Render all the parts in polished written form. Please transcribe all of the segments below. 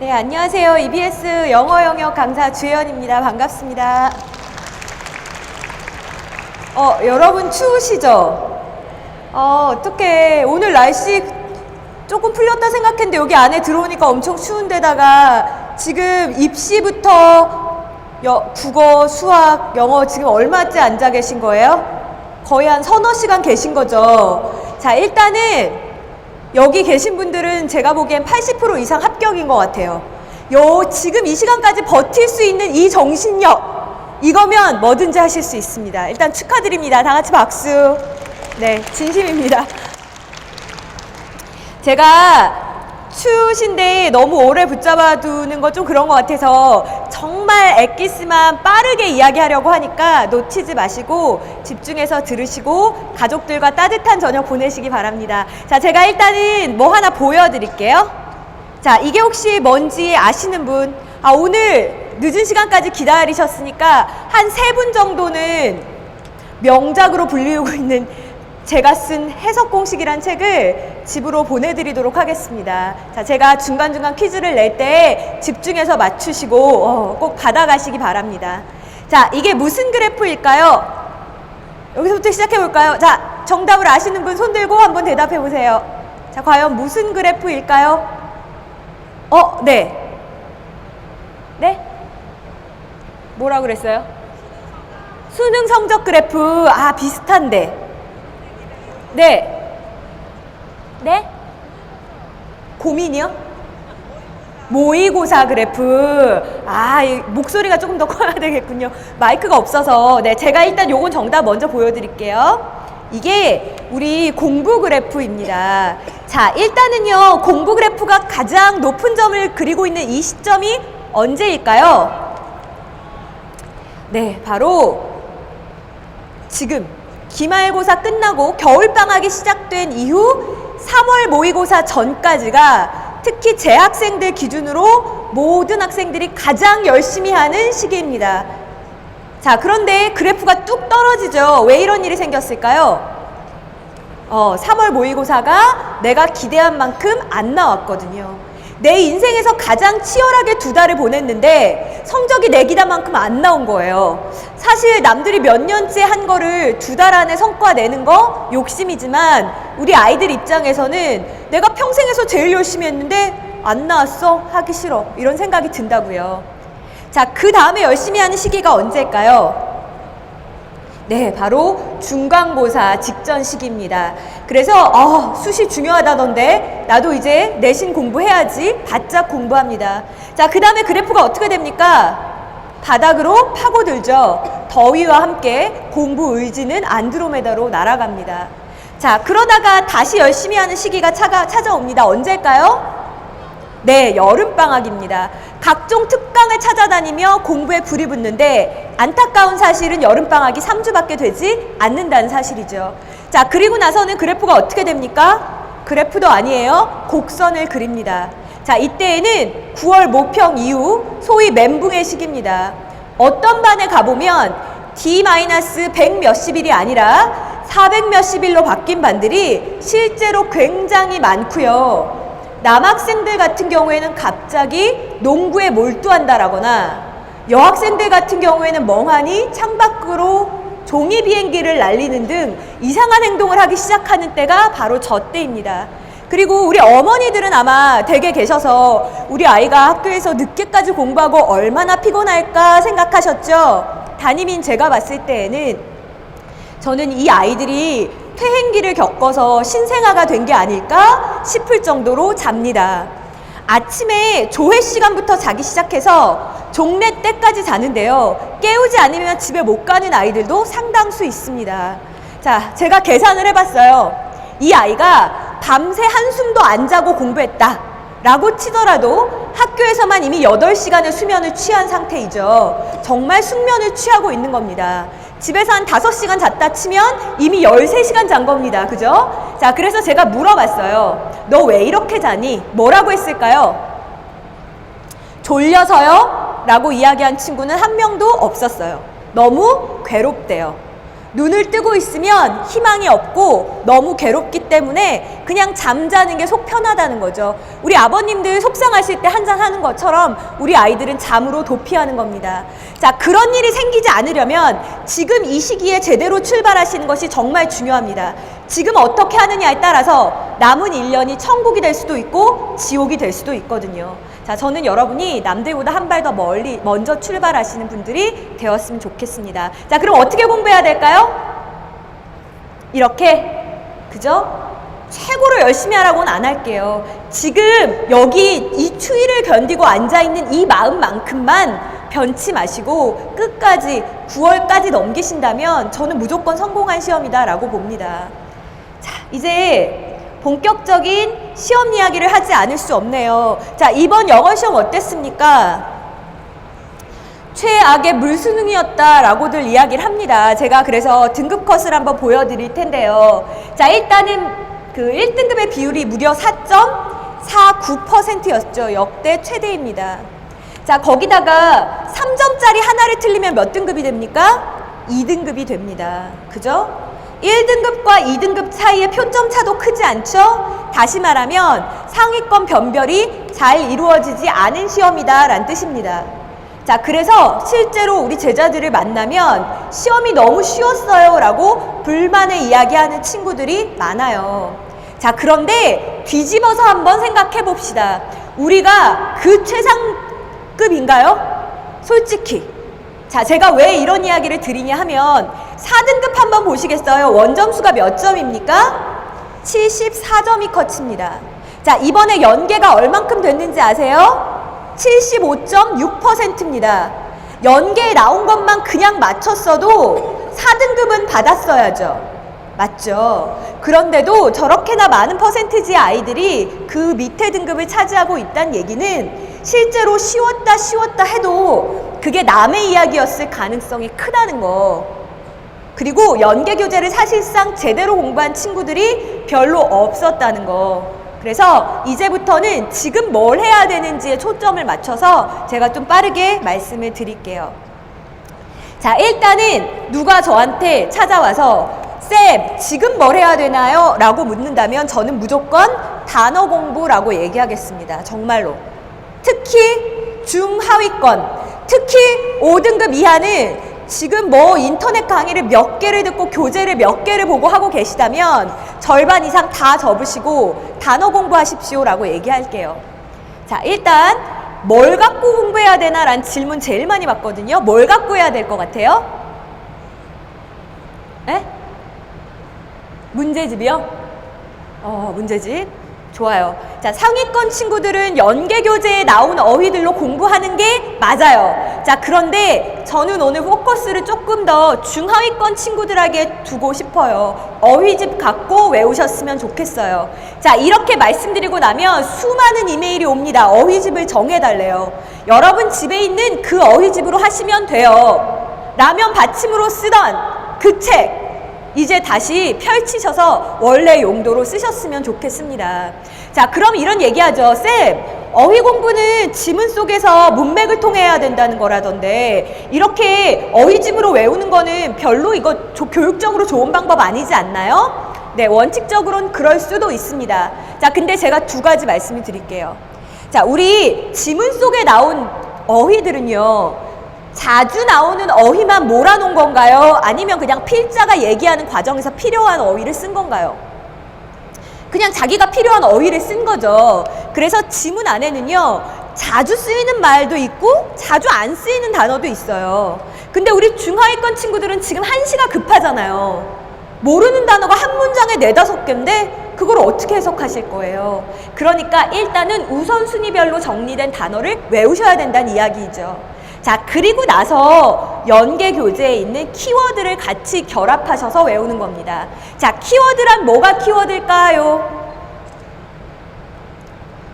네, 안녕하세요. EBS 영어 영역 강사 주혜연입니다. 반갑습니다. 여러분 추우시죠? 어떡해. 오늘 날씨 조금 풀렸다 생각했는데 여기 안에 들어오니까 엄청 추운데다가 지금 입시부터 국어, 수학, 영어 지금 얼마째 앉아 계신 거예요? 거의 한 서너 시간 계신 거죠. 자, 일단은 여기 계신 분들은 제가 보기엔 80% 이상 합격인 것 같아요. 지금 이 시간까지 버틸 수 있는 이 정신력, 이거면 뭐든지 하실 수 있습니다. 일단 축하드립니다. 다 같이 박수. 네, 진심입니다. 제가 추우신데 너무 오래 붙잡아 두는 건 좀 그런 것 같아서 정말 엑기스만 빠르게 이야기하려고 하니까 놓치지 마시고 집중해서 들으시고 가족들과 따뜻한 저녁 보내시기 바랍니다. 자, 제가 일단은 뭐 하나 보여드릴게요. 자, 이게 혹시 뭔지 아시는 분? 오늘 늦은 시간까지 기다리셨으니까 한 3분 정도는 명작으로 불리우고 있는 제가 쓴 해석 공식이란 책을 집으로 보내드리도록 하겠습니다. 자, 제가 중간중간 퀴즈를 낼 때 집중해서 맞추시고 꼭 받아가시기 바랍니다. 자, 이게 무슨 그래프일까요? 여기서부터 시작해볼까요? 자, 정답을 아시는 분 손 들고 한번 대답해보세요. 자, 과연 무슨 그래프일까요? 네. 네? 뭐라 그랬어요? 수능 성적 그래프. 비슷한데. 네. 네? 고민이요? 모의고사 그래프. 목소리가 조금 더 커야 되겠군요. 마이크가 없어서. 네, 제가 일단 요건 정답 먼저 보여드릴게요. 이게 우리 공부 그래프입니다. 자, 일단은요, 공부 그래프가 가장 높은 점을 그리고 있는 이 시점이 언제일까요? 네, 바로 지금 기말고사 끝나고 겨울방학이 시작된 이후 3월 모의고사 전까지가 특히 재학생들 기준으로 모든 학생들이 가장 열심히 하는 시기입니다. 자, 그런데 그래프가 뚝 떨어지죠. 왜 이런 일이 생겼을까요? 3월 모의고사가 내가 기대한 만큼 안 나왔거든요. 내 인생에서 가장 치열하게 2달을 보냈는데 성적이 내 기대만큼 안 나온 거예요. 사실 남들이 몇 년째 한 거를 2달 안에 성과 내는 거 욕심이지만 우리 아이들 입장에서는 내가 평생에서 제일 열심히 했는데 안 나왔어? 하기 싫어. 이런 생각이 든다고요. 자, 그 다음에 열심히 하는 시기가 언제일까요? 네, 바로 중간고사 직전 시기입니다. 그래서 수시 중요하다던데 나도 이제 내신 공부해야지 바짝 공부합니다. 자, 그 다음에 그래프가 어떻게 됩니까? 바닥으로 파고들죠. 더위와 함께 공부 의지는 안드로메다로 날아갑니다. 자, 그러다가 다시 열심히 하는 시기가 찾아옵니다. 언제일까요? 네, 여름방학입니다. 각종 특강을 찾아다니며 공부에 불이 붙는데 안타까운 사실은 여름방학이 3주밖에 되지 않는다는 사실이죠. 자, 그리고 나서는 그래프가 어떻게 됩니까? 그래프도 아니에요. 곡선을 그립니다. 자, 이때에는 9월 모평 이후 소위 멘붕의 시기입니다. 어떤 반에 가보면 D-100 몇십일이 아니라 400 몇십일로 바뀐 반들이 실제로 굉장히 많고요. 남학생들 같은 경우에는 갑자기 농구에 몰두한다라거나 여학생들 같은 경우에는 멍하니 창밖으로 종이 비행기를 날리는 등 이상한 행동을 하기 시작하는 때가 바로 저 때입니다. 그리고 우리 어머니들은 아마 댁에 계셔서 우리 아이가 학교에서 늦게까지 공부하고 얼마나 피곤할까 생각하셨죠? 담임인 제가 봤을 때에는 저는 이 아이들이 퇴행기를 겪어서 신생아가 된 게 아닐까 싶을 정도로 잡니다. 아침에 조회 시간부터 자기 시작해서 종례 때까지 자는데요. 깨우지 않으면 집에 못 가는 아이들도 상당수 있습니다. 자, 제가 계산을 해봤어요. 이 아이가 밤새 한숨도 안 자고 공부했다 라고 치더라도 학교에서만 이미 8시간의 수면을 취한 상태이죠. 정말 숙면을 취하고 있는 겁니다. 집에서 한 5시간 잤다 치면 이미 13시간 잔 겁니다. 그죠? 자, 그래서 제가 물어봤어요. 너 왜 이렇게 자니? 뭐라고 했을까요? 졸려서요? 라고 이야기한 친구는 한 명도 없었어요. 너무 괴롭대요. 눈을 뜨고 있으면 희망이 없고 너무 괴롭기 때문에 그냥 잠자는 게 속 편하다는 거죠. 우리 아버님들 속상하실 때 한잔 하는 것처럼 우리 아이들은 잠으로 도피하는 겁니다. 자, 그런 일이 생기지 않으려면 지금 이 시기에 제대로 출발하시는 것이 정말 중요합니다. 지금 어떻게 하느냐에 따라서 남은 1년이 천국이 될 수도 있고 지옥이 될 수도 있거든요. 자, 저는 여러분이 남들보다 한 발 더 먼저 출발하시는 분들이 되었으면 좋겠습니다. 자, 그럼 어떻게 공부해야 될까요? 이렇게, 그죠? 최고로 열심히 하라고는 안 할게요. 지금 여기 이 추위를 견디고 앉아있는 이 마음만큼만 변치 마시고 끝까지 9월까지 넘기신다면 저는 무조건 성공한 시험이다 라고 봅니다. 자, 이제 본격적인 시험 이야기를 하지 않을 수 없네요. 자, 이번 영어 시험 어땠습니까? 최악의 물수능이었다라고들 이야기를 합니다. 제가 그래서 등급 컷을 한번 보여드릴 텐데요. 자, 일단은 그 1등급의 비율이 무려 4.49%였죠. 역대 최대입니다. 자, 거기다가 3점짜리 하나를 틀리면 몇 등급이 됩니까? 2등급이 됩니다. 그죠? 1등급과 2등급 사이의 표점 차도 크지 않죠? 다시 말하면 상위권 변별이 잘 이루어지지 않은 시험이다 라는 뜻입니다. 자, 그래서 실제로 우리 제자들을 만나면 시험이 너무 쉬웠어요 라고 불만을 이야기하는 친구들이 많아요. 자, 그런데 뒤집어서 한번 생각해 봅시다. 우리가 그 최상급인가요? 솔직히. 자, 제가 왜 이런 이야기를 드리냐 하면 4등급 한번 보시겠어요? 원점수가 몇 점입니까? 74점이 컷입니다. 자, 이번에 연계가 얼만큼 됐는지 아세요? 75.6%입니다. 연계에 나온 것만 그냥 맞췄어도 4등급은 받았어야죠. 맞죠? 그런데도 저렇게나 많은 퍼센티지의 아이들이 그 밑에 등급을 차지하고 있다는 얘기는 실제로 쉬웠다 해도 그게 남의 이야기였을 가능성이 크다는 거. 그리고 연계 교재를 사실상 제대로 공부한 친구들이 별로 없었다는 거. 그래서 이제부터는 지금 뭘 해야 되는지에 초점을 맞춰서 제가 좀 빠르게 말씀을 드릴게요. 자, 일단은 누가 저한테 찾아와서 쌤, 지금 뭘 해야 되나요? 라고 묻는다면 저는 무조건 단어 공부라고 얘기하겠습니다. 정말로. 특히 중하위권, 특히 5등급 이하는 지금 뭐 인터넷 강의를 몇 개를 듣고 교재를 몇 개를 보고 하고 계시다면 절반 이상 다 접으시고 단어 공부하십시오 라고 얘기할게요. 자, 일단 뭘 갖고 공부해야 되나 라는 질문 제일 많이 받거든요. 뭘 갖고 해야 될 것 같아요? 에? 문제집이요? 문제집. 좋아요. 자, 상위권 친구들은 연계 교재에 나온 어휘들로 공부하는 게 맞아요. 자, 그런데 저는 오늘 포커스를 조금 더 중하위권 친구들에게 두고 싶어요. 어휘집 갖고 외우셨으면 좋겠어요. 자, 이렇게 말씀드리고 나면 수많은 이메일이 옵니다. 어휘집을 정해달래요. 여러분 집에 있는 그 어휘집으로 하시면 돼요. 라면 받침으로 쓰던 그 책, 이제 다시 펼치셔서 원래 용도로 쓰셨으면 좋겠습니다. 자, 그럼 이런 얘기하죠. 쌤, 어휘 공부는 지문 속에서 문맥을 통해야 된다는 거라던데 이렇게 어휘집으로 외우는 거는 별로 이거 교육적으로 좋은 방법 아니지 않나요? 네, 원칙적으로는 그럴 수도 있습니다. 자, 근데 제가 두 가지 말씀을 드릴게요. 자, 우리 지문 속에 나온 어휘들은요, 자주 나오는 어휘만 몰아놓은 건가요? 아니면 그냥 필자가 얘기하는 과정에서 필요한 어휘를 쓴 건가요? 그냥 자기가 필요한 어휘를 쓴 거죠. 그래서 지문 안에는요, 자주 쓰이는 말도 있고 자주 안 쓰이는 단어도 있어요. 근데 우리 중하위권 친구들은 지금 한시가 급하잖아요. 모르는 단어가 한 문장에 4-5개인데 그걸 어떻게 해석하실 거예요? 그러니까 일단은 우선순위별로 정리된 단어를 외우셔야 된다는 이야기이죠. 자, 그리고 나서 연계 교재에 있는 키워드를 같이 결합하셔서 외우는 겁니다. 자, 키워드란 뭐가 키워드일까요?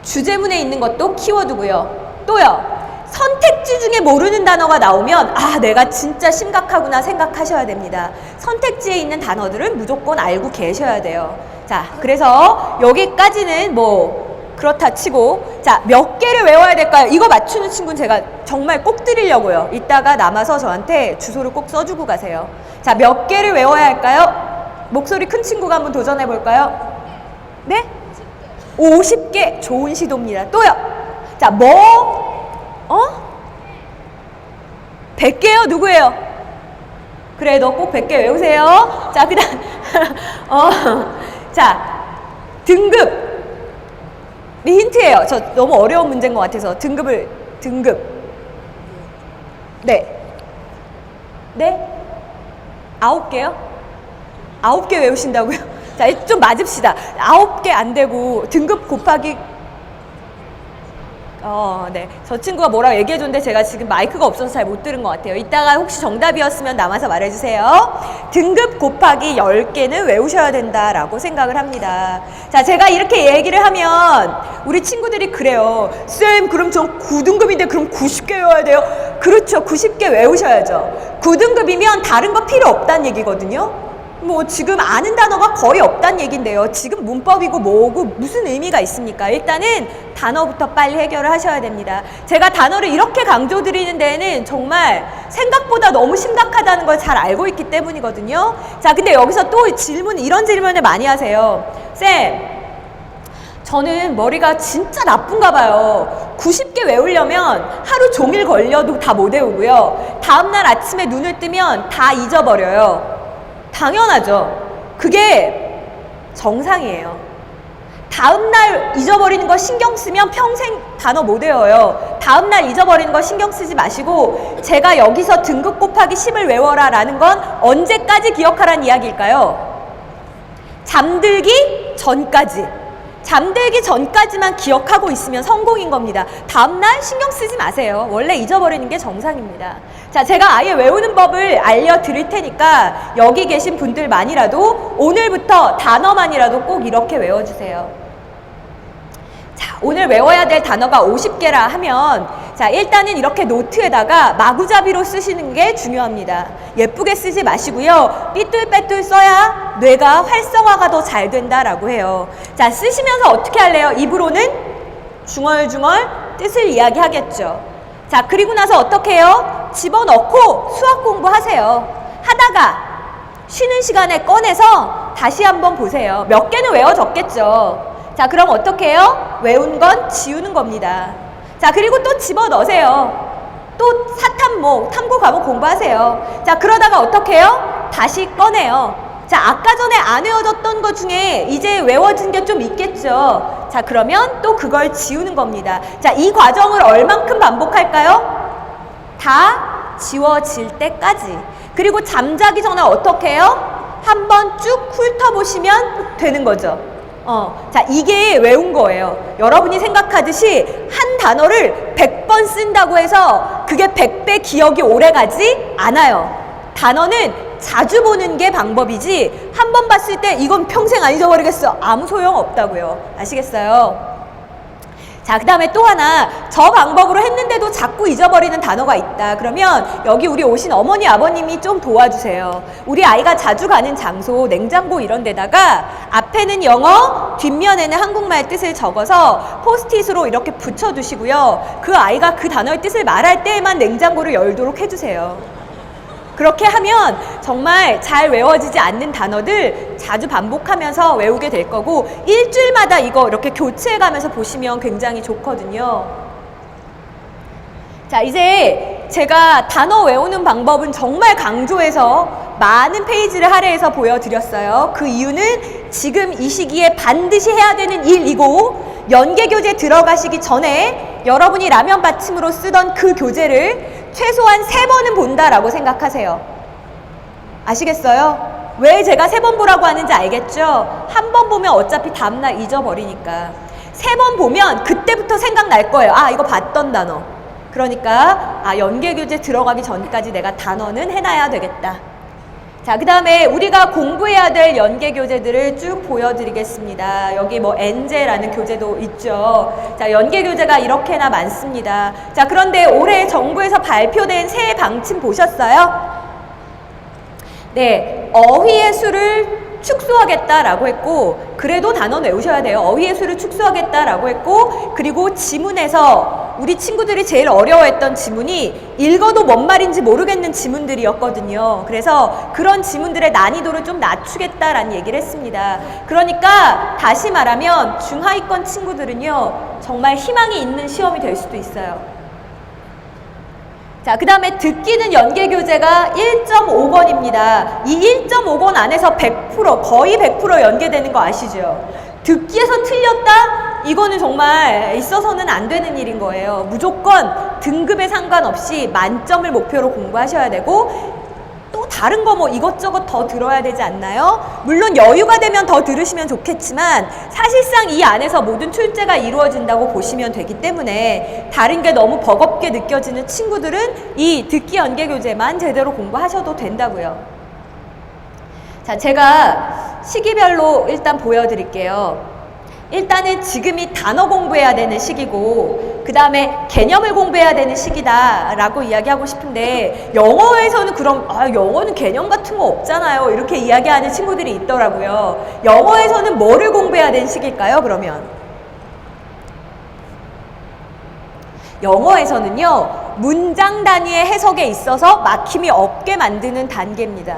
주제문에 있는 것도 키워드고요. 또요, 선택지 중에 모르는 단어가 나오면 아, 내가 진짜 심각하구나 생각하셔야 됩니다. 선택지에 있는 단어들은 무조건 알고 계셔야 돼요. 자, 그래서 여기까지는 뭐 그렇다 치고, 자, 몇 개를 외워야 될까요? 이거 맞추는 친구는 제가 정말 꼭 드리려고요. 이따가 남아서 저한테 주소를 꼭 써주고 가세요. 자, 몇 개를 외워야 할까요? 목소리 큰 친구가 한번 도전해 볼까요? 네? 50개. 좋은 시도입니다. 또요. 자, 100개요? 누구예요? 그래, 너 꼭 100개 외우세요. 자, 그 다음, 자, 등급. 네, 힌트예요. 저 너무 어려운 문제인 것 같아서. 등급. 네. 네? 9개요? 9개 외우신다고요? 자, 좀 맞읍시다. 9개 안 되고, 등급 곱하기, 네. 저 친구가 뭐라고 얘기해줬는데 제가 지금 마이크가 없어서 잘 못 들은 것 같아요. 이따가 혹시 정답이었으면 남아서 말해주세요. 등급 곱하기 10개는 외우셔야 된다라고 생각을 합니다. 자, 제가 이렇게 얘기를 하면 우리 친구들이 그래요. 쌤, 그럼 전 9등급인데 그럼 90개 외워야 돼요? 그렇죠. 90개 외우셔야죠. 9등급이면 다른 거 필요 없다는 얘기거든요. 뭐 지금 아는 단어가 거의 없다는 얘긴데요. 지금 문법이고 뭐고 무슨 의미가 있습니까? 일단은 단어부터 빨리 해결을 하셔야 됩니다. 제가 단어를 이렇게 강조드리는 데는 정말 생각보다 너무 심각하다는 걸 잘 알고 있기 때문이거든요. 자, 근데 여기서 또 이런 질문을 많이 하세요. 쌤, 저는 머리가 진짜 나쁜가 봐요. 90개 외우려면 하루 종일 걸려도 다 못 외우고요. 다음날 아침에 눈을 뜨면 다 잊어버려요. 당연하죠. 그게 정상이에요. 다음날 잊어버리는 거 신경 쓰면 평생 단어 못 외워요. 다음날 잊어버리는 거 신경 쓰지 마시고, 제가 여기서 등급 곱하기 10을 외워라 라는 건 언제까지 기억하라는 이야기일까요? 잠들기 전까지. 잠들기 전까지만 기억하고 있으면 성공인 겁니다. 다음날 신경 쓰지 마세요. 원래 잊어버리는 게 정상입니다. 자, 제가 아예 외우는 법을 알려드릴 테니까 여기 계신 분들만이라도 오늘부터 단어만이라도 꼭 이렇게 외워주세요. 자, 오늘 외워야 될 단어가 50개라 하면, 자, 일단은 이렇게 노트에다가 마구잡이로 쓰시는 게 중요합니다. 예쁘게 쓰지 마시고요. 삐뚤빼뚤 써야 뇌가 활성화가 더 잘 된다라고 해요. 자, 쓰시면서 어떻게 할래요? 입으로는 중얼중얼 뜻을 이야기하겠죠. 자, 그리고 나서 어떻게 해요? 집어넣고 수학 공부하세요. 하다가 쉬는 시간에 꺼내서 다시 한번 보세요. 몇 개는 외워졌겠죠. 자, 그럼 어떻게 해요? 외운 건 지우는 겁니다. 자, 그리고 또 집어넣으세요. 또 사탐목, 탐구 과목 공부하세요. 자, 그러다가 어떻게 해요? 다시 꺼내요. 자, 아까 전에 안 외워졌던 것 중에 이제 외워진 게 좀 있겠죠. 자, 그러면 또 그걸 지우는 겁니다. 자, 이 과정을 얼만큼 반복할까요? 다 지워질 때까지. 그리고 잠자기 전에 어떻게 해요? 한번 쭉 훑어보시면 되는 거죠. 자, 이게 외운 거예요. 여러분이 생각하듯이 한 단어를 100번 쓴다고 해서 그게 100배 기억이 오래 가지 않아요. 단어는 자주 보는 게 방법이지, 한 번 봤을 때 이건 평생 안 잊어버리겠어. 아무 소용 없다고요. 아시겠어요? 자, 그 다음에 또 하나, 저 방법으로 했는데도 자꾸 잊어버리는 단어가 있다. 그러면 여기 우리 오신 어머니, 아버님이 좀 도와주세요. 우리 아이가 자주 가는 장소, 냉장고 이런 데다가 앞에는 영어, 뒷면에는 한국말 뜻을 적어서 포스트잇으로 이렇게 붙여두시고요. 그 아이가 그 단어의 뜻을 말할 때에만 냉장고를 열도록 해주세요. 그렇게 하면 정말 잘 외워지지 않는 단어들 자주 반복하면서 외우게 될 거고, 일주일마다 이거 이렇게 교체해가면서 보시면 굉장히 좋거든요. 자, 이제 제가 단어 외우는 방법은 정말 강조해서 많은 페이지를 할애해서 보여드렸어요. 그 이유는 지금 이 시기에 반드시 해야 되는 일이고, 연계교재 들어가시기 전에 여러분이 라면 받침으로 쓰던 그 교재를 최소한 3번은 본다라고 생각하세요. 아시겠어요? 왜 제가 3번 보라고 하는지 알겠죠? 한 번 보면 어차피 다음날 잊어버리니까. 3번 보면 그때부터 생각날 거예요. 아, 이거 봤던 단어. 그러니까 연계교재 들어가기 전까지 내가 단어는 해놔야 되겠다. 자, 그 다음에 우리가 공부해야 될 연계교재들을 쭉 보여드리겠습니다. 여기 뭐 엔제라는 교재도 있죠. 자, 연계교재가 이렇게나 많습니다. 자, 그런데 올해 정부에서 발표된 새 방침 보셨어요? 네, 어휘의 수를 축소하겠다라고 했고, 그래도 단어 외우셔야 돼요. 어휘의 수를 축소하겠다라고 했고, 그리고 지문에서 우리 친구들이 제일 어려워했던 지문이 읽어도 뭔 말인지 모르겠는 지문들이었거든요. 그래서 그런 지문들의 난이도를 좀 낮추겠다라는 얘기를 했습니다. 그러니까 다시 말하면 중하위권 친구들은요, 정말 희망이 있는 시험이 될 수도 있어요. 자, 그 다음에 듣기는 연계교재가 1.5권입니다. 이 1.5권 안에서 100%, 거의 100% 연계되는 거 아시죠? 듣기에서 틀렸다? 이거는 정말 있어서는 안 되는 일인 거예요. 무조건 등급에 상관없이 만점을 목표로 공부하셔야 되고, 또 다른 거 뭐 이것저것 더 들어야 되지 않나요? 물론 여유가 되면 더 들으시면 좋겠지만 사실상 이 안에서 모든 출제가 이루어진다고 보시면 되기 때문에 다른 게 너무 버겁게 느껴지는 친구들은 이 듣기 연계교재만 제대로 공부하셔도 된다고요. 자, 제가 시기별로 일단 보여드릴게요. 일단은 지금이 단어 공부해야 되는 시기고, 그 다음에 개념을 공부해야 되는 시기다 라고 이야기하고 싶은데, 영어에서는 그럼 영어는 개념 같은 거 없잖아요, 이렇게 이야기하는 친구들이 있더라고요. 영어에서는 뭐를 공부해야 되는 시기일까요? 그러면 영어에서는요, 문장 단위의 해석에 있어서 막힘이 없게 만드는 단계입니다.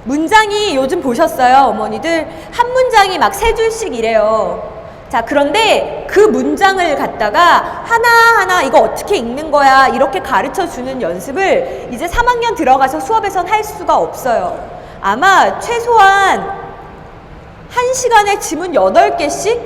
문장이 요즘 보셨어요, 어머니들? 한 문장이 막 3줄씩 이래요. 자, 그런데 그 문장을 갖다가 하나하나 이거 어떻게 읽는 거야 이렇게 가르쳐 주는 연습을 이제 3학년 들어가서 수업에선 할 수가 없어요. 아마 최소한 1시간에 지문 8개씩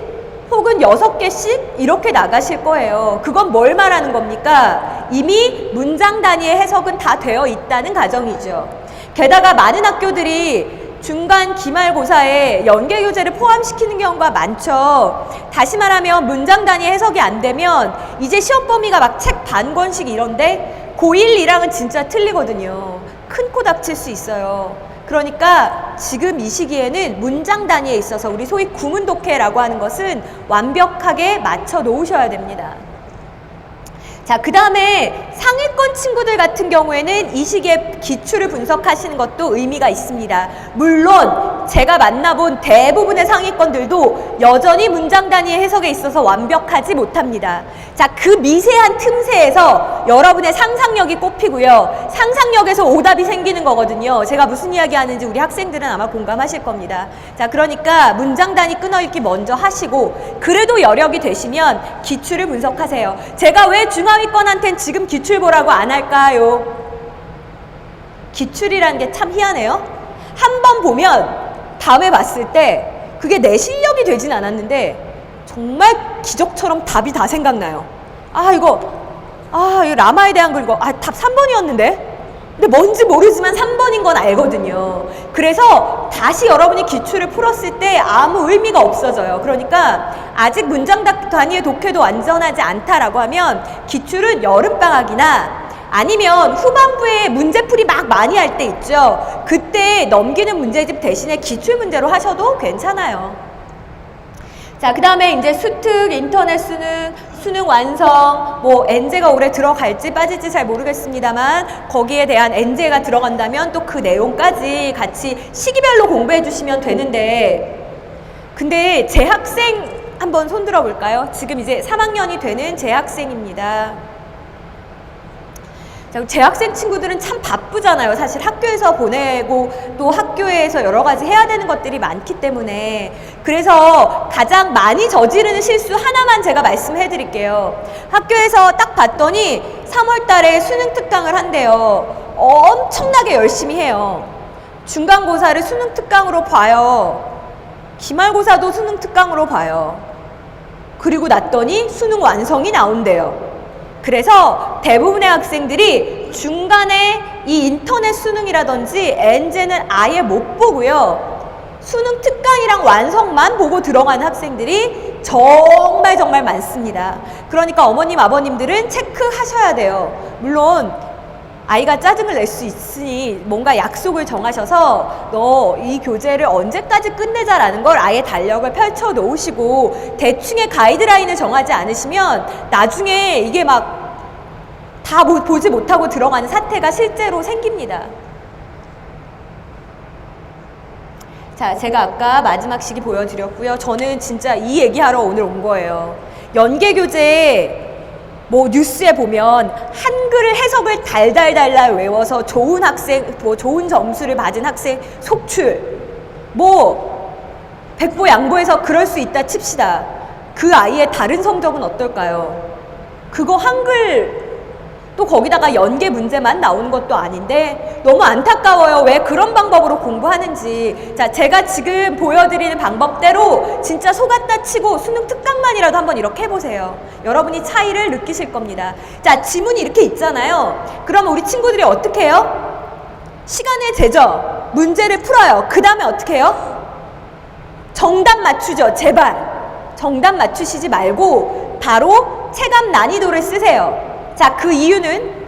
혹은 6개씩 이렇게 나가실 거예요. 그건 뭘 말하는 겁니까? 이미 문장 단위의 해석은 다 되어 있다는 가정이죠. 게다가 많은 학교들이 중간 기말고사에 연계교재를 포함시키는 경우가 많죠. 다시 말하면 문장 단위 해석이 안 되면 이제 시험 범위가 막 책 반 권씩 이런데 고1, 2랑은 진짜 틀리거든요. 큰 코 닥칠 수 있어요. 그러니까 지금 이 시기에는 문장 단위에 있어서 우리 소위 구문독해라고 하는 것은 완벽하게 맞춰 놓으셔야 됩니다. 자, 그 다음에 상위권 친구들 같은 경우에는 이 시기에 기출을 분석하시는 것도 의미가 있습니다. 물론 제가 만나본 대부분의 상위권들도 여전히 문장 단위의 해석에 있어서 완벽하지 못합니다. 자, 그 미세한 틈새에서 여러분의 상상력이 꼽히고요. 상상력에서 오답이 생기는 거거든요. 제가 무슨 이야기 하는지 우리 학생들은 아마 공감하실 겁니다. 자, 그러니까 문장 단위 끊어읽기 먼저 하시고, 그래도 여력이 되시면 기출을 분석하세요. 제가 왜 중하위권한텐 지금 기출 보라고 안 할까요? 기출이라는 게 참 희한해요. 한 번 보면 다음에 봤을 때 그게 내 실력이 되진 않았는데 정말 기적처럼 답이 다 생각나요. 이거 라마에 대한 거 이거 답 3번이었는데? 근데 뭔지 모르지만 3번인 건 알거든요. 그래서 다시 여러분이 기출을 풀었을 때 아무 의미가 없어져요. 그러니까 아직 문장 단위의 독해도 완전하지 않다라고 하면 기출은 여름방학이나 아니면 후반부에 문제풀이 막 많이 할 때 있죠. 그때 넘기는 문제집 대신에 기출 문제로 하셔도 괜찮아요. 자, 그 다음에 이제 수특, 인터넷 수능, 수능 완성, 뭐 엔제가 올해 들어갈지 빠질지 잘 모르겠습니다만 거기에 대한 엔제가 들어간다면 또 그 내용까지 같이 시기별로 공부해 주시면 되는데, 근데 재학생 한번 손 들어 볼까요? 지금 이제 3학년이 되는 재학생입니다. 자, 재학생 친구들은 참 바쁘잖아요. 사실 학교에서 보내고 또 학교에서 여러 가지 해야 되는 것들이 많기 때문에. 그래서 가장 많이 저지르는 실수 하나만 제가 말씀해 드릴게요. 학교에서 딱 봤더니 3월 달에 수능 특강을 한대요. 엄청나게 열심히 해요. 중간고사를 수능 특강으로 봐요. 기말고사도 수능 특강으로 봐요. 그리고 났더니 수능 완성이 나온대요. 그래서 대부분의 학생들이 중간에 이 인터넷 수능이라든지 엔제는 아예 못 보고요. 수능 특강이랑 완성만 보고 들어가는 학생들이 정말 많습니다. 그러니까 어머님, 아버님들은 체크하셔야 돼요. 물론 아이가 짜증을 낼 수 있으니 뭔가 약속을 정하셔서 너 이 교재를 언제까지 끝내자라는 걸 아예 달력을 펼쳐 놓으시고 대충의 가이드라인을 정하지 않으시면 나중에 이게 막 다 보지 못하고 들어가는 사태가 실제로 생깁니다. 자, 제가 아까 마지막 시기 보여드렸고요. 저는 진짜 이 얘기하러 오늘 온 거예요. 연계교재 뭐 뉴스에 보면 한글을 해석을 달달달달 외워서 좋은 학생, 뭐 좋은 점수를 받은 학생 속출, 뭐 백보양보해서 그럴 수 있다 칩시다. 그 아이의 다른 성적은 어떨까요? 그거 한글 또 거기다가 연계 문제만 나오는 것도 아닌데 너무 안타까워요. 왜 그런 방법으로 공부하는지. 자, 제가 지금 보여드리는 방법대로 진짜 속았다 치고 수능 특강만이라도 한번 이렇게 해보세요. 여러분이 차이를 느끼실 겁니다. 자, 지문이 이렇게 있잖아요. 그러면 우리 친구들이 어떻게 해요? 시간을 재죠. 문제를 풀어요. 그 다음에 어떻게 해요? 정답 맞추죠. 제발. 정답 맞추시지 말고 바로 체감 난이도를 쓰세요. 자, 그 이유는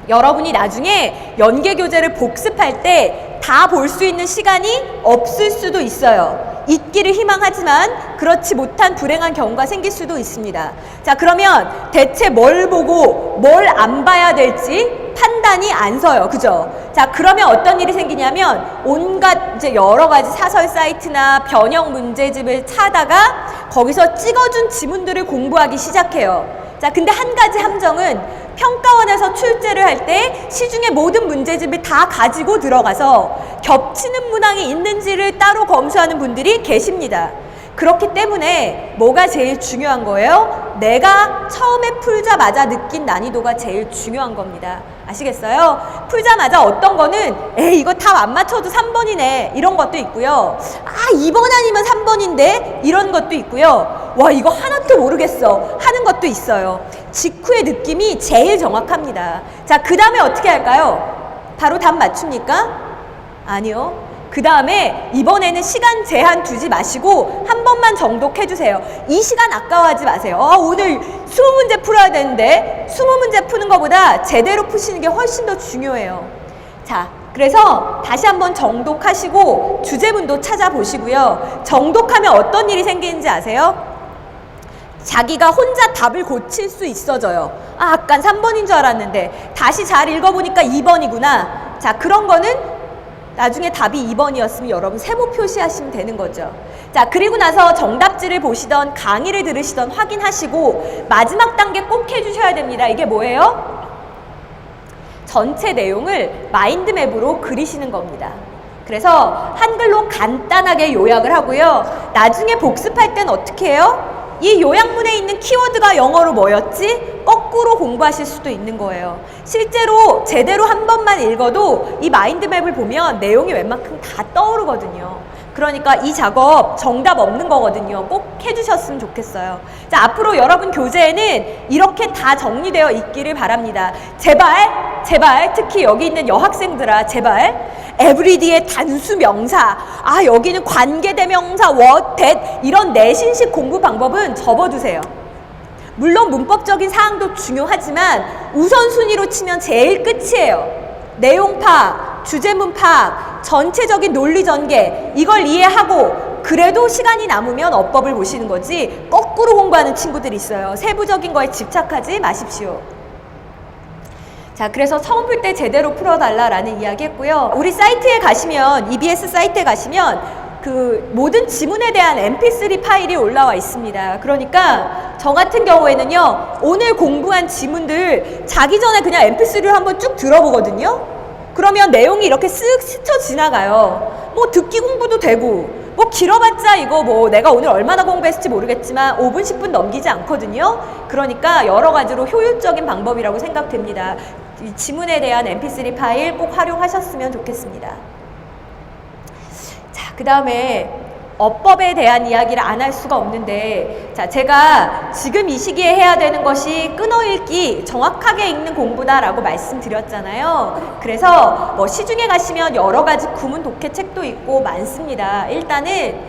여러분이 나중에 연계교재를 복습할 때 다 볼 수 있는 시간이 없을 수도 있어요. 있기를 희망하지만 그렇지 못한 불행한 경우가 생길 수도 있습니다. 자, 그러면 대체 뭘 보고 뭘 안 봐야 될지 판단이 안 서요. 그죠? 자, 그러면 어떤 일이 생기냐면 온갖 이제 여러 가지 사설 사이트나 변형 문제집을 찾다가 거기서 찍어준 지문들을 공부하기 시작해요. 자, 근데 한 가지 함정은 평가원에서 출제를 할 때 시중의 모든 문제집을 다 가지고 들어가서 겹치는 문항이 있는지를 따로 검수하는 분들이 계십니다. 그렇기 때문에 뭐가 제일 중요한 거예요? 내가 처음에 풀자마자 느낀 난이도가 제일 중요한 겁니다. 아시겠어요? 풀자마자 어떤 거는 에이 이거 답 안 맞춰도 3번이네 이런 것도 있고요. 아 2번 아니면 3번인데 이런 것도 있고요. 와 이거 하나도 모르겠어 하는 것도 있어요. 직후의 느낌이 제일 정확합니다. 자, 그 다음에 어떻게 할까요? 바로 답 맞춥니까? 아니요. 그 다음에 이번에는 시간 제한 두지 마시고 한 번만 정독해 주세요. 이 시간 아까워하지 마세요. 오늘 20문제 풀어야 되는데 20문제 푸는 것보다 제대로 푸시는 게 훨씬 더 중요해요. 자, 그래서 다시 한번 정독하시고 주제문도 찾아보시고요. 정독하면 어떤 일이 생기는지 아세요? 자기가 혼자 답을 고칠 수 있어져요. 아, 아까 3번인 줄 알았는데 다시 잘 읽어보니까 2번이구나. 자, 그런 거는 나중에 답이 2번이었으면 여러분 세모 표시하시면 되는 거죠. 자, 그리고 나서 정답지를 보시던 강의를 들으시던 확인하시고 마지막 단계 꼭 해주셔야 됩니다. 이게 뭐예요? 전체 내용을 마인드맵으로 그리시는 겁니다. 그래서 한글로 간단하게 요약을 하고요. 나중에 복습할 땐 어떻게 해요? 이 요약문에 있는 키워드가 영어로 뭐였지? 거꾸로 공부하실 수도 있는 거예요. 실제로 제대로 한 번만 읽어도 이 마인드맵을 보면 내용이 웬만큼 다 떠오르거든요. 그러니까 이 작업 정답 없는 거거든요. 꼭 해주셨으면 좋겠어요. 자, 앞으로 여러분 교재에는 이렇게 다 정리되어 있기를 바랍니다. 제발, 제발, 특히 여기 있는 여학생들아, 제발 에브리디의 단수 명사, 아 여기는 관계대명사, what, that 이런 내신식 공부 방법은 접어두세요. 물론 문법적인 사항도 중요하지만 우선순위로 치면 제일 끝이에요. 내용 파악, 주제문 파악, 전체적인 논리 전개 이걸 이해하고 그래도 시간이 남으면 어법을 보시는 거지 거꾸로 공부하는 친구들이 있어요. 세부적인 거에 집착하지 마십시오. 자, 그래서 처음 풀 때 제대로 풀어달라라는 이야기 했고요. 우리 사이트에 가시면, EBS 사이트에 가시면 그 모든 지문에 대한 mp3 파일이 올라와 있습니다. 그러니까 저 같은 경우에는요, 오늘 공부한 지문들 자기 전에 그냥 mp3를 한번 쭉 들어보거든요. 그러면 내용이 이렇게 쓱 스쳐 지나가요. 뭐 듣기 공부도 되고, 뭐 길어봤자 이거 뭐 내가 오늘 얼마나 공부했을지 모르겠지만 5분, 10분 넘기지 않거든요. 그러니까 여러 가지로 효율적인 방법이라고 생각됩니다. 이 지문에 대한 mp3 파일 꼭 활용하셨으면 좋겠습니다. 자, 그 다음에 어법에 대한 이야기를 안 할 수가 없는데, 자, 제가 지금 이 시기에 해야 되는 것이 끊어읽기, 정확하게 읽는 공부다라고 말씀드렸잖아요. 그래서 뭐 시중에 가시면 여러 가지 구문 독해 책도 있고 많습니다. 일단은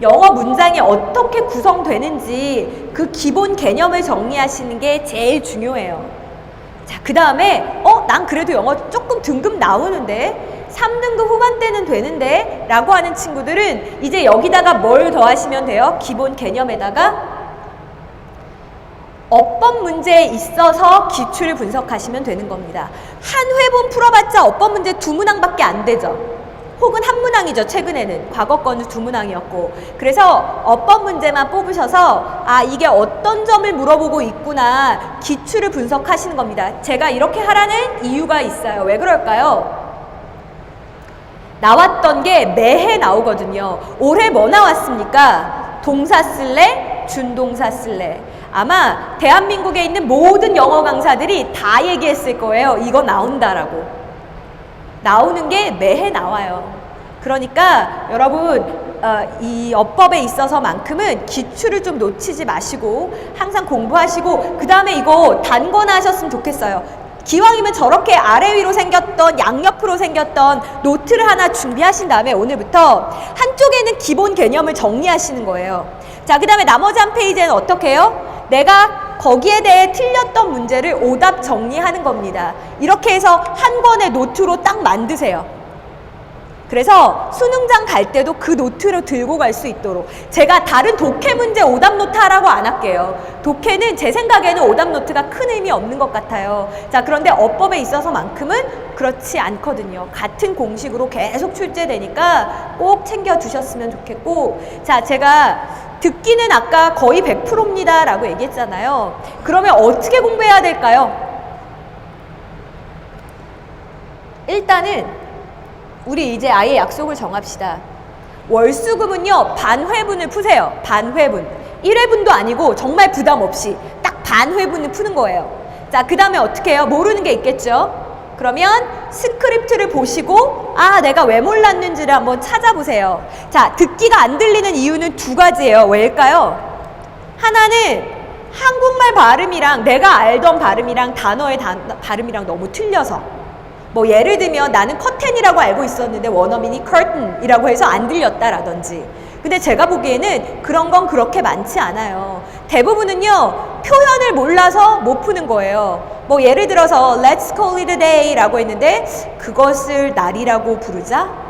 영어 문장이 어떻게 구성되는지 그 기본 개념을 정리하시는 게 제일 중요해요. 자, 그 다음에 난 그래도 영어 조금 등급 나오는데 3등급 후반대는 되는데 라고 하는 친구들은 이제 여기다가 뭘 더하시면 돼요? 기본 개념에다가 어법 문제에 있어서 기출을 분석하시면 되는 겁니다. 한 회분 풀어봤자 어법 문제 2문항밖에 안 되죠. 혹은 한 문항이죠. 최근에는 과거 거는 두 문항이었고, 그래서 어법 문제만 뽑으셔서 아 이게 어떤 점을 물어보고 있구나 기출을 분석하시는 겁니다. 제가 이렇게 하라는 이유가 있어요. 왜 그럴까요? 나왔던 게 매해 나오거든요. 올해 뭐 나왔습니까? 동사 쓸래? 준동사 쓸래? 아마 대한민국에 있는 모든 영어 강사들이 다 얘기했을 거예요. 이거 나온다라고. 나오는 게 매해 나와요. 그러니까 여러분 이 어법에 있어서만큼은 기출을 좀 놓치지 마시고 항상 공부하시고, 그 다음에 이거 단거나 하셨으면 좋겠어요. 기왕이면 저렇게 아래 위로 생겼던 양옆으로 생겼던 노트를 하나 준비하신 다음에 오늘부터 한쪽에는 기본 개념을 정리하시는 거예요. 자, 그 다음에 나머지 한 페이지에는 어떻게 해요? 내가 거기에 대해 틀렸던 문제를 오답 정리하는 겁니다. 이렇게 해서 한 권의 노트로 딱 만드세요. 그래서 수능장 갈 때도 그 노트를 들고 갈 수 있도록. 제가 다른 독해 문제 오답 노트 하라고 안 할게요. 독해는 제 생각에는 오답 노트가 큰 의미 없는 것 같아요. 자, 그런데 어법에 있어서만큼은 그렇지 않거든요. 같은 공식으로 계속 출제되니까 꼭 챙겨두셨으면 좋겠고, 자, 제가 듣기는 아까 거의 100%입니다 라고 얘기했잖아요. 그러면 어떻게 공부해야 될까요? 일단은 우리 이제 아예 약속을 정합시다. 월수금은요, 반회분을 푸세요. 반회분. 1회분도 아니고 정말 부담 없이 딱 반회분을 푸는 거예요. 자, 그 다음에 어떻게 해요? 모르는 게 있겠죠? 그러면 스크립트를 보시고 아, 내가 왜 몰랐는지를 한번 찾아보세요. 자, 듣기가 안 들리는 이유는 두 가지예요. 왜일까요? 하나는 한국말 발음이랑 내가 알던 발음이랑 단어의 발음이랑 너무 틀려서. 뭐 예를 들면 나는 커튼이라고 알고 있었는데 원어민이 curtain이라고 해서 안 들렸다라든지. 근데 제가 보기에는 그런 건 그렇게 많지 않아요. 대부분은요, 표현을 몰라서 못 푸는 거예요. 뭐 예를 들어서 let's call it a day라고 했는데 그것을 날이라고 부르자?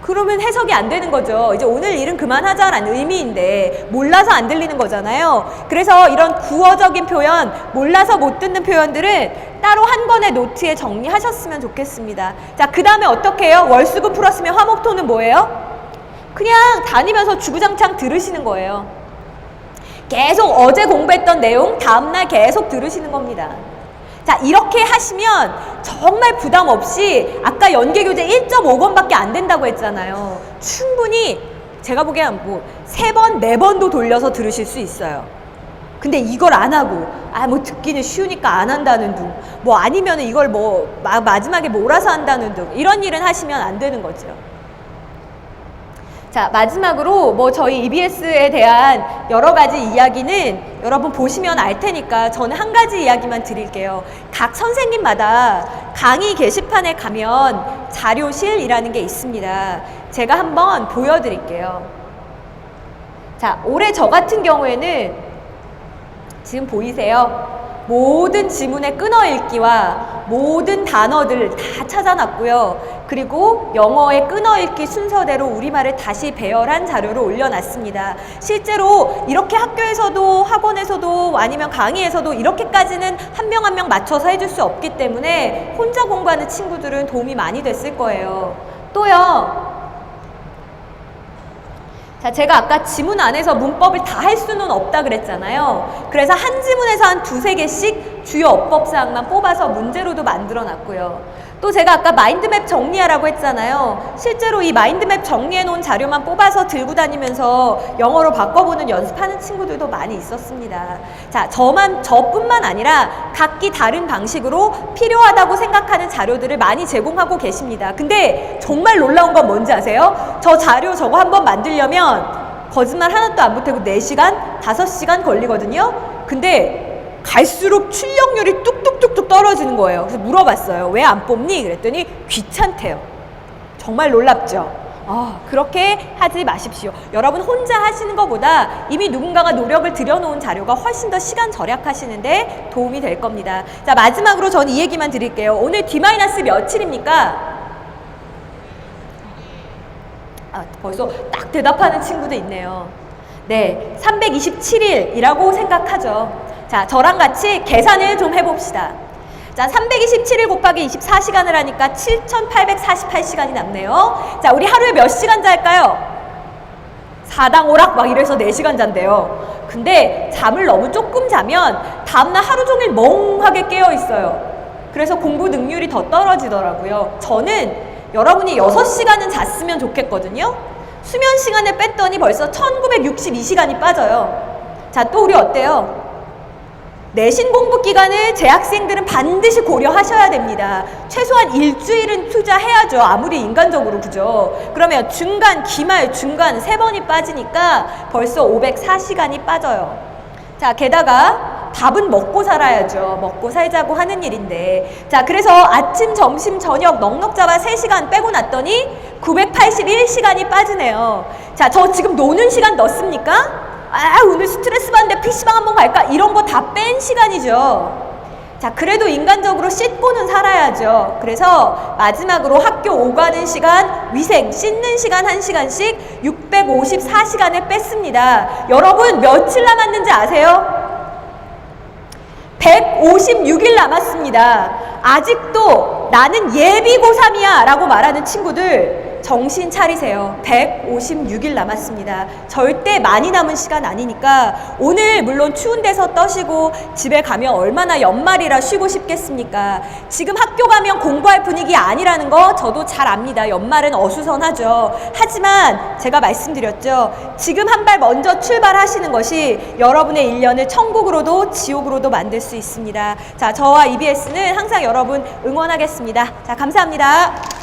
그러면 해석이 안 되는 거죠. 이제 오늘 일은 그만하자라는 의미인데 몰라서 안 들리는 거잖아요. 그래서 이런 구어적인 표현, 몰라서 못 듣는 표현들은 따로 한 권의 노트에 정리하셨으면 좋겠습니다. 자, 그 다음에 어떻게 해요? 월수금 풀었으면 화목토는 뭐예요? 그냥 다니면서 주구장창 들으시는 거예요. 계속 어제 공부했던 내용 다음날 계속 들으시는 겁니다. 자, 이렇게 하시면 정말 부담 없이 아까 연계교재 1.5권밖에 안 된다고 했잖아요. 충분히 제가 보기엔 뭐 3번, 4번도 돌려서 들으실 수 있어요. 근데 이걸 안 하고 뭐 듣기는 쉬우니까 안 한다는 둥, 뭐 아니면 이걸 뭐 마지막에 몰아서 한다는 둥, 이런 일은 하시면 안 되는 거죠. 자, 마지막으로 뭐 저희 EBS에 대한 여러 가지 이야기는 여러분 보시면 알 테니까 저는 한 가지 이야기만 드릴게요. 각 선생님마다 강의 게시판에 가면 자료실이라는 게 있습니다. 제가 한번 보여드릴게요. 자, 올해 저 같은 경우에는 지금 보이세요? 모든 지문의 끊어읽기와 모든 단어들 다 찾아놨고요. 그리고 영어의 끊어읽기 순서대로 우리말을 다시 배열한 자료를 올려놨습니다. 실제로 이렇게 학교에서도 학원에서도 아니면 강의에서도 이렇게까지는 한 명 한 명 맞춰서 해줄 수 없기 때문에 혼자 공부하는 친구들은 도움이 많이 됐을 거예요. 또요. 자, 제가 아까 지문 안에서 문법을 다 할 수는 없다 그랬잖아요. 그래서 한 지문에서 한 2~3개씩 주요 어법사항만 뽑아서 문제로도 만들어 놨고요. 또 제가 아까 마인드맵 정리하라고 했잖아요. 실제로 이 마인드맵 정리해 놓은 자료만 뽑아서 들고 다니면서 영어로 바꿔보는 연습하는 친구들도 많이 있었습니다. 자, 저뿐만 아니라 각기 다른 방식으로 필요하다고 생각하는 자료들을 많이 제공하고 계십니다. 근데 정말 놀라운 건 뭔지 아세요? 저 자료 저거 한번 만들려면 거짓말 하나도 안 보태고 4시간, 5시간 걸리거든요. 근데 갈수록 출력률이 뚝뚝뚝뚝 떨어지는 거예요. 그래서 물어봤어요. 왜 안 뽑니? 그랬더니 귀찮대요. 정말 놀랍죠? 그렇게 하지 마십시오. 여러분 혼자 하시는 것보다 이미 누군가가 노력을 들여놓은 자료가 훨씬 더 시간 절약하시는데 도움이 될 겁니다. 자, 마지막으로 저는 이 얘기만 드릴게요. 오늘 D- 며칠입니까? 벌써 딱 대답하는 친구도 있네요. 네, 327일이라고 생각하죠. 자, 저랑 같이 계산을 좀 해봅시다. 자, 327일 곱하기 24시간을 하니까 7,848시간이 남네요. 자, 우리 하루에 몇 시간 잘까요? 사당오락 막 이래서 4시간 잔대요. 근데 잠을 너무 조금 자면 다음날 하루 종일 멍하게 깨어 있어요. 그래서 공부 능률이 더 떨어지더라고요. 저는 여러분이 6시간은 잤으면 좋겠거든요. 수면 시간을 뺐더니 벌써 1962시간이 빠져요. 자, 또 우리 어때요? 내신 공부 기간을 재학생들은 반드시 고려하셔야 됩니다. 최소한 일주일은 투자해야죠. 아무리 인간적으로, 그죠? 그러면 중간, 기말, 중간 3번이 빠지니까 벌써 504시간이 빠져요. 자, 게다가 밥은 먹고 살아야죠. 먹고 살자고 하는 일인데. 자, 그래서 아침, 점심, 저녁 넉넉 잡아 3시간 빼고 났더니 981시간이 빠지네요. 자, 저 지금 노는 시간 넣습니까? 아, 오늘 스트레스 받는데 PC방 한번 갈까? 이런 거 다 뺀 시간이죠. 자, 그래도 인간적으로 씻고는 살아야죠. 그래서 마지막으로 학교 오가는 시간, 위생, 씻는 시간 1시간씩 654시간을 뺐습니다. 여러분, 며칠 남았는지 아세요? 156일 남았습니다. 아직도 나는 예비 고3이야 라고 말하는 친구들 정신 차리세요. 156일 남았습니다. 절대 많이 남은 시간 아니니까 오늘 물론 추운 데서 떠시고 집에 가면 얼마나 연말이라 쉬고 싶겠습니까? 지금 학교 가면 공부할 분위기 아니라는 거 저도 잘 압니다. 연말은 어수선하죠. 하지만 제가 말씀드렸죠. 지금 한 발 먼저 출발하시는 것이 여러분의 1년을 천국으로도 지옥으로도 만들 수 있습니다. 자, 저와 EBS는 항상 여러분 응원하겠습니다. 자, 감사합니다.